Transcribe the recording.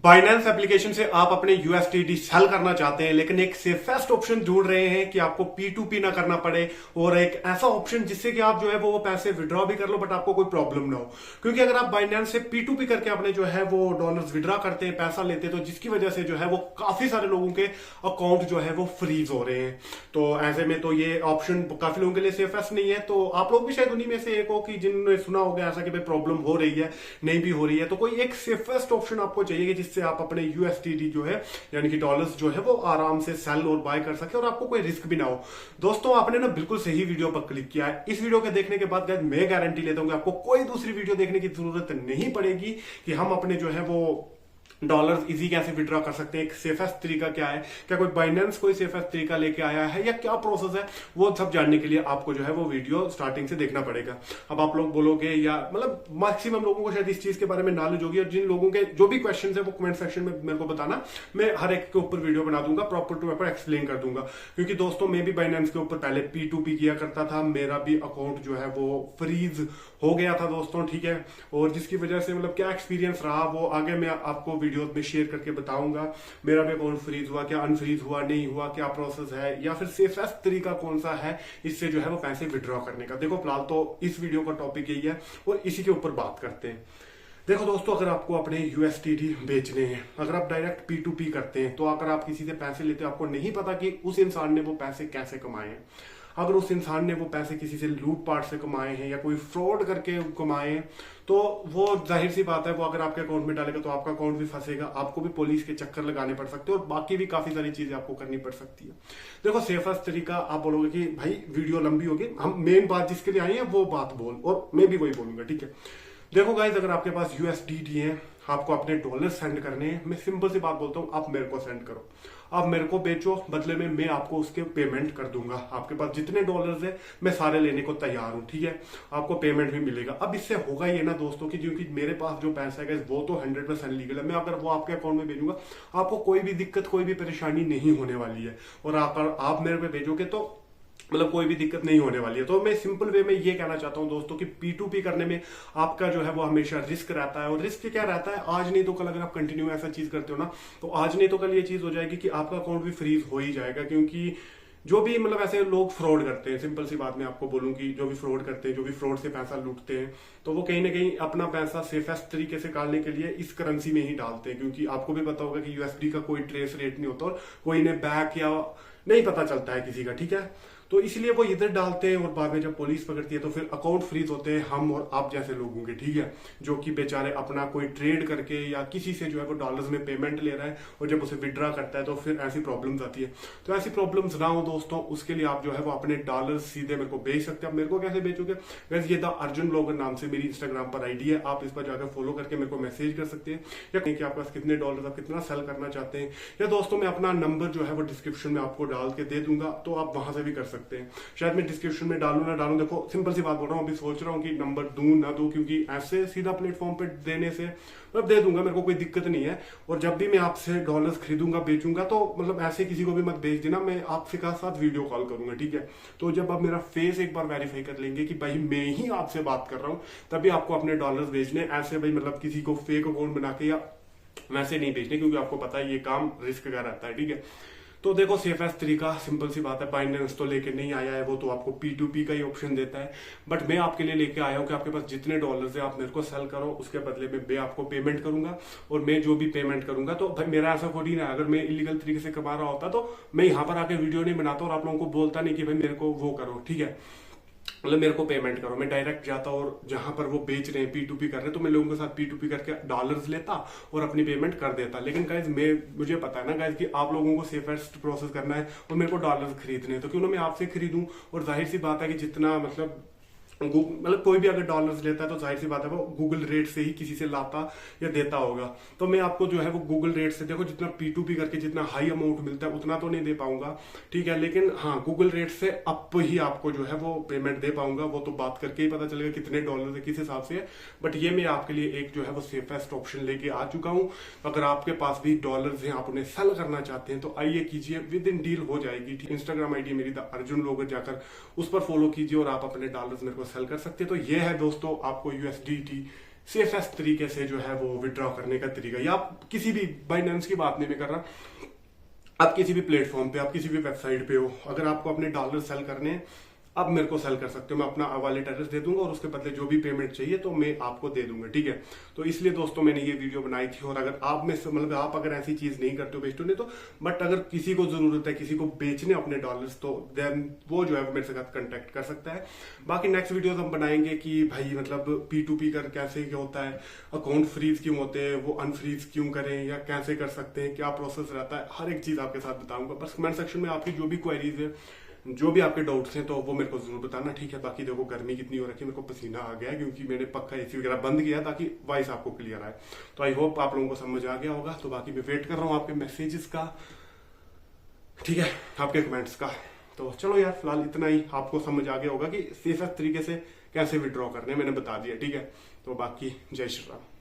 Binance application से आप अपने यूएसडीटी सेल करना चाहते हैं, लेकिन एक सेफेस्ट ऑप्शन ढूंढ रहे हैं कि आपको P2P ना करना पड़े और एक ऐसा ऑप्शन जिससे कि आप जो है वो पैसे विड्रॉ भी कर लो बट आपको कोई प्रॉब्लम ना हो। क्योंकि अगर आप बाइनेंस से P2P करके अपने जो है वो डॉलर्स विड्रॉ करते हैं, पैसा लेते हैं, तो जिसकी वजह से जो है वो काफी सारे लोगों के अकाउंट जो है वो फ्रीज हो रहे हैं। तो ऐसे में तो ये ऑप्शन काफी लोगों के लिए सेफेस्ट नहीं है। तो आप लोग भी शायद उन्हीं में से एक हो कि जिन्होंने सुना होगा ऐसा कि भाई प्रॉब्लम हो रही है, नहीं भी हो रही है। तो कोई एक सेफेस्ट ऑप्शन आपको चाहिए जिससे आप अपने यूएसडीटी जो है यानी कि डॉलर्स जो है वो आराम से सेल और बाय कर सके और आपको कोई रिस्क भी ना हो। दोस्तों, आपने ना बिल्कुल सही वीडियो पर क्लिक किया है। इस वीडियो के देखने के बाद मैं गारंटी लेता हूं कि आपको कोई दूसरी वीडियो देखने की जरूरत नहीं पड़ेगी कि हम अपने जो है वो डॉलर्स इजी कैसे विड्रॉ कर सकते हैं, एक सेफेस्ट तरीका क्या है, क्या कोई बाइनेंस कोई सेफेस्ट तरीका लेके आया है या क्या प्रोसेस है, वो सब जानने के लिए आपको जो है वो वीडियो स्टार्टिंग से देखना पड़ेगा। अब आप लोग बोलोगे या मतलब मैक्सिमम लोगों को शायद इस चीज के बारे में नॉलेज होगी, और जिन लोगों के जो भी क्वेश्चन है वो कमेंट सेक्शन में मेरे को बताना, मैं हर एक के ऊपर वीडियो बना दूंगा, प्रॉपर टू प्रॉपर एक्सप्लेन कर दूंगा। क्योंकि दोस्तों मैं भी बाइनेंस के ऊपर पहले P2P किया करता था, मेरा भी अकाउंट जो है वो फ्रीज हो गया था दोस्तों, ठीक है। और जिसकी वजह से मतलब क्या एक्सपीरियंस रहा वो आगे मैं आपको वीडियो में शेयर करके बताऊंगा। मेरा भी अकाउंट फ्रीज हुआ, क्या अनफ्रीज हुआ, नहीं हुआ, क्या प्रोसेस है, या फिर सेफेस्ट तरीका कौन सा है इससे जो है वो पैसे विड्रॉ करने का। देखो फिलहाल तो इस वीडियो का टॉपिक यही है और इसी के ऊपर बात करते हैं। देखो दोस्तों, अगर आपको अपने यूएसडीटी बेचने हैं, अगर आप डायरेक्ट P2P करते हैं, तो अगर आप किसी से पैसे लेते हो, आपको नहीं पता कि उस इंसान ने वो पैसे कैसे कमाए हैं। अगर उस इंसान ने वो पैसे किसी से लूटपाट से कमाए हैं या कोई फ्रॉड करके कमाए हैं, तो वो जाहिर सी बात है वो अगर आपके अकाउंट में डालेगा तो आपका अकाउंट भी फंसेगा, आपको भी पुलिस के चक्कर लगाने पड़ सकते हैं और बाकी भी काफी सारी चीजें आपको करनी पड़ सकती है। देखो सेफेस्ट तरीका, आप बोलोगे कि भाई वीडियो लंबी होगी, हम मेन बात जिसके लिए आए हैं वो बात बोल, और मैं भी वही बोलूंगा, ठीक है। देखो गाइस, अगर आपके पास यूएसडीटी है, आपको अपने डॉलर सेंड करने हैं, मैं सिंपल सी बात बोलता हूं, आप मेरे को सेंड करो, आप मेरे को बेचो, बदले में मैं आपको उसके पेमेंट कर दूंगा। आपके पास जितने डॉलर्स है मैं सारे लेने को तैयार हूं, ठीक है। आपको पेमेंट भी मिलेगा। अब इससे होगा ये ना दोस्तों कि क्योंकि मेरे पास जो पैसा है वो तो 100% लीगल है, मैं अगर वो आपके अकाउंट में भेजूंगा आपको कोई भी दिक्कत कोई भी परेशानी नहीं होने वाली है, और आप मेरे पे भेजोगे तो मतलब कोई भी दिक्कत नहीं होने वाली है। तो मैं सिंपल वे में ये कहना चाहता हूं दोस्तों कि P2P करने में आपका जो है वो हमेशा रिस्क रहता है, और रिस्क क्या रहता है, आज नहीं तो कल अगर आप कंटिन्यू ऐसा चीज करते हो ना, तो आज नहीं तो कल ये चीज हो जाएगी कि आपका अकाउंट भी फ्रीज हो ही जाएगा। क्योंकि जो भी मतलब ऐसे लोग फ्रॉड करते हैं, सिंपल सी बात मैं आपको बोलूं कि जो भी फ्रॉड करते हैं, जो भी फ्रॉड से पैसा लूटते हैं, तो वो कहीं ना कहीं अपना पैसा सेफेस्ट तरीके से डालने के लिए इस करेंसी में ही डालते हैं। क्योंकि आपको भी पता होगा कि यूएसडी का कोई ट्रेस रेट नहीं होता और कोई इन्हें बैक या नहीं पता चलता है किसी का, ठीक है। तो इसलिए वो इधर डालते हैं और बाद में जब पुलिस पकड़ती है तो फिर अकाउंट फ्रीज होते हैं हम और आप जैसे लोगों के, ठीक है, जो कि बेचारे अपना कोई ट्रेड करके या किसी से जो है वो डॉलर्स में पेमेंट ले रहा है और जब उसे विड्रॉ करता है तो फिर ऐसी प्रॉब्लम्स आती है। तो ऐसी प्रॉब्लम्स ना हो दोस्तों, उसके लिए आप जो है वो अपने डॉलर्स सीधे मेरे को भेज सकते हैं। आप मेरे को कैसे भेजोगे? वैसे ये द अर्जुन ब्लॉगर नाम से मेरी इंस्टाग्राम पर आईडी है, आप इस पर जाकर फॉलो करके मेरे को मैसेज कर सकते हैं, या कहीं कि आपके पास कितने डॉलर, आप कितना सेल करना चाहते हैं, या दोस्तों मैं अपना नंबर जो है वो डिस्क्रिप्शन में आपको डाल के दे दूंगा, तो आप वहां से भी कर सकते हैं। शायद मैं डिस्क्रिप्शन में डालू ना डालू, देखो सिंपल सी बात बोल रहा हूँ, अभी सोच रहा हूँ कि नंबर दूं ना दूं, क्योंकि ऐसे सीधा प्लेटफॉर्म पे देने से मतलब दे दूंगा, मेरे को कोई दिक्कत नहीं है। और जब भी मैं आपसे डॉलर्स खरीदूंगा बेचूंगा तो मतलब ऐसे किसी को भी मत भेज देना, मैं आपसे का साथ वीडियो कॉल करूंगा, ठीक है। तो जब आप मेरा फेस एक बार वेरीफाई कर लेंगे कि भाई मैं ही आपसे बात कर रहा हूँ, तभी आपको अपने डॉलर्स भेजने। ऐसे भाई मतलब किसी को फेक अकाउंट बना के या वैसे नहीं भेजने, क्योंकि आपको पता है ये काम रिस्क का रहता है, ठीक है। तो देखो सेफेस्ट तरीका सिंपल सी बात है, बाइनेंस तो लेके नहीं आया है, वो तो आपको P2P का ही ऑप्शन देता है, बट मैं आपके लिए लेके आया हूं कि आपके पास जितने डॉलर्स है आप मेरे को सेल करो, उसके बदले में मैं आपको पेमेंट करूंगा, और मैं जो भी पेमेंट करूंगा तो भाई मेरा ऐसा थोड़ी ना है, अगर मैं इलीगल तरीके से कमा रहा होता तो मैं यहाँ पर आके वीडियो नहीं बनाता और आप लोगों को बोलता नहीं कि भाई मेरे को वो करो, ठीक है, मतलब मेरे को पेमेंट करो। मैं डायरेक्ट जाता और जहां पर वो बेच रहे हैं P2P कर रहे हैं, तो मैं लोगों के साथ P2P करके डॉलर्स लेता और अपनी पेमेंट कर देता। लेकिन गाइज मुझे पता है ना गाइज कि आप लोगों को सेफेस्ट प्रोसेस करना है और मेरे को डॉलर्स खरीदने हैं, तो क्यों ना मैं आपसे खरीदूं। और जाहिर सी बात है कि जितना मतलब कोई भी अगर डॉलर्स लेता है तो जाहिर सी बात है वो गूगल रेट से ही किसी से लाता या देता होगा। तो मैं आपको जो है वो गूगल रेट से, देखो जितना P2P करके जितना हाई अमाउंट मिलता है उतना तो नहीं दे पाऊंगा, ठीक है, लेकिन हाँ गूगल रेट से अप ही आपको जो है वो पेमेंट दे पाऊंगा। वो तो बात करके ही पता चलेगा कितने डॉलर है किस हिसाब से है, बट ये मैं आपके लिए एक जो है वो सेफेस्ट ऑप्शन लेके आ चुका हूँ। अगर आपके पास भी डॉलर्स हैं, आप उन्हें सेल करना चाहते हैं, तो आइए कीजिए, विद इन डील हो जाएगी। इंस्टाग्राम आईडी मेरी द अर्जुन ब्लॉगर, जाकर उस पर फॉलो कीजिए और आप अपने डॉलर्स मेरे को सेल कर सकते हैं। तो ये है दोस्तों आपको यूएसडीटी सेफेस्ट तरीके से जो है वो विड्रॉ करने का तरीका, या आप किसी भी, बाइनेंस की बात नहीं मैं कर रहा, आप किसी भी प्लेटफॉर्म पे, आप किसी भी वेबसाइट पे हो, अगर आपको अपने डॉलर सेल करने हैं, आप मेरे को सेल कर सकते हो, मैं अपना वॉलेट एड्रेस दे दूंगा और उसके बदले जो भी पेमेंट चाहिए तो मैं आपको दे दूंगा, ठीक है। तो इसलिए दोस्तों मैंने ये वीडियो बनाई थी। और अगर आप में से मतलब आप अगर ऐसी चीज नहीं करते हो बेचते नहीं तो, बट अगर किसी को जरूरत है, किसी को बेचने अपने डॉलर्स, तो देन वो जो है वो मेरे साथ कांटेक्ट कर सकता है। बाकी नेक्स्ट वीडियो हम बनाएंगे कि भाई मतलब P2P कर कैसे क्या होता है, अकाउंट फ्रीज क्यों होते हैं, वो अनफ्रीज क्यों करें या कैसे कर सकते हैं, क्या प्रोसेस रहता है, हर एक चीज आपके साथ बताऊंगा। बस कमेंट सेक्शन में आपकी जो भी क्वेरीज है, जो भी आपके डाउट्स हैं, तो वो मेरे को जरूर बताना, ठीक है। बाकी देखो गर्मी कितनी हो रखी है, मेरे को पसीना आ गया है क्योंकि मैंने पक्का एसी वगैरह बंद किया ताकि वॉइस आपको क्लियर आए। तो आई होप आप लोगों को समझ आ गया होगा। तो बाकी मैं वेट कर रहा हूँ आपके मैसेजेस का, ठीक है, आपके कमेंट्स का। तो चलो यार, फिलहाल इतना ही, आपको समझ आ गया होगा कि सेफेस्ट तरीके से कैसे विड्रॉ करने, मैंने बता दिया, ठीक है। तो बाकी जय श्री राम।